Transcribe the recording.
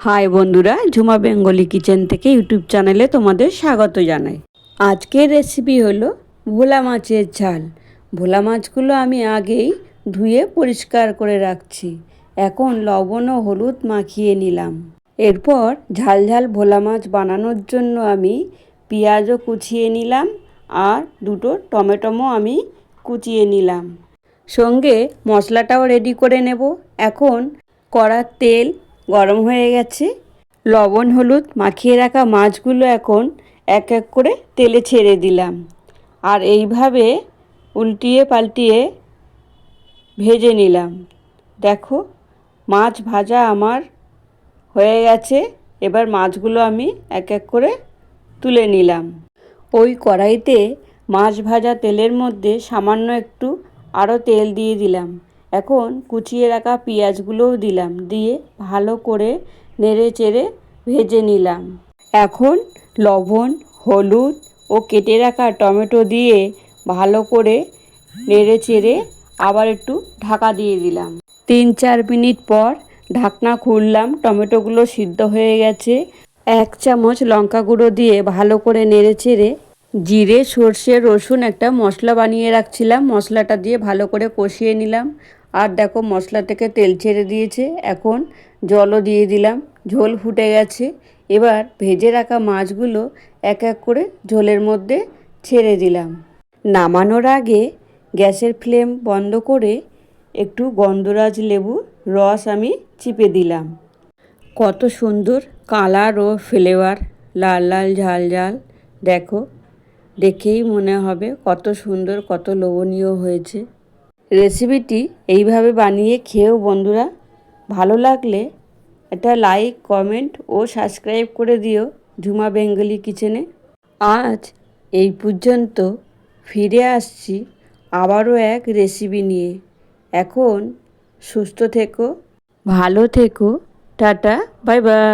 High বন্ধুরা, Jhuma Bengali kitchen থেকে YouTube চ্যানেলে তোমাদের স্বাগত জানাই। আজকের রেসিপি হলো ভোলা মাছের ঝাল। ভোলা মাছগুলো আমি আগেই ধুয়ে পরিষ্কার করে রাখছি। এখন লবণ ও হলুদ মাখিয়ে নিলাম। এরপর ঝাল ঝাল ভোলা মাছ বানানোর জন্য আমি পেঁয়াজও কুচিয়ে নিলাম আর দুটো টমেটোও আমি কুচিয়ে নিলাম। সঙ্গে মশলাটাও রেডি করে নেব। এখন কড়ার তেল গরম হয়ে গেছে। লবণ হলুদ মাখিয়ে রাখা মাছগুলো এখন এক এক করে তেলে ছেড়ে দিলাম আর এইভাবে উল্টিয়ে পাল্টিয়ে ভেজে নিলাম। দেখো, মাছ ভাজা আমার হয়ে গেছে। এবার মাছগুলো আমি এক এক করে তুলে নিলাম। ওই কড়াইতে মাছ ভাজা তেলের মধ্যে সামান্য একটু আরও তেল দিয়ে দিলাম। এখন কুচিয়ে রাখা পেঁয়াজগুলোও দিলাম, দিয়ে ভালো করে নেড়ে চেড়ে ভেজে নিলাম। এখন লবণ হলুদ ও কেটে রাখা টমেটো দিয়ে ভালো করে নেড়ে চেড়ে আবার একটু ঢাকা দিয়ে দিলাম। 3-4 মিনিট পর ঢাকনা খুললাম। টমেটোগুলো সিদ্ধ হয়ে গেছে। 1 চামচ লঙ্কা গুঁড়ো দিয়ে ভালো করে নেড়ে চেড়ে জিরে সর্ষে রসুন একটা মশলা বানিয়ে রাখছিলাম, মশলাটা দিয়ে ভালো করে কষিয়ে নিলাম। আর দেখো, মশলা থেকে তেল ছেড়ে দিয়েছে। এখন জলও দিয়ে দিলাম, ঝোল ফুটে গেছে। এবার ভেজে রাখা মাছগুলো এক এক করে ঝোলের মধ্যে ছেড়ে দিলাম। নামানোর আগে গ্যাসের ফ্লেম বন্ধ করে একটু গন্ধরাজ লেবুর রস আমি চিপে দিলাম। কত সুন্দর কালার ও ফ্লেভার, লাল লাল ঝাল ঝাল। দেখো, দেখেই মনে হবে কত সুন্দর, কত লোভনীয় হয়েছে। রেসিপিটি এইভাবে বানিয়ে খেয়েও বন্ধুরা। ভালো লাগলে একটা লাইক কমেন্ট ও সাবস্ক্রাইব করে দিও ঝুমা বেঙ্গলি কিচেনে। আজ এই পর্যন্ত, ফিরে আসছি আবারও এক রেসিপি নিয়ে। এখন সুস্থ থেকো, ভালো থেকো, টাটা, বাই বাই।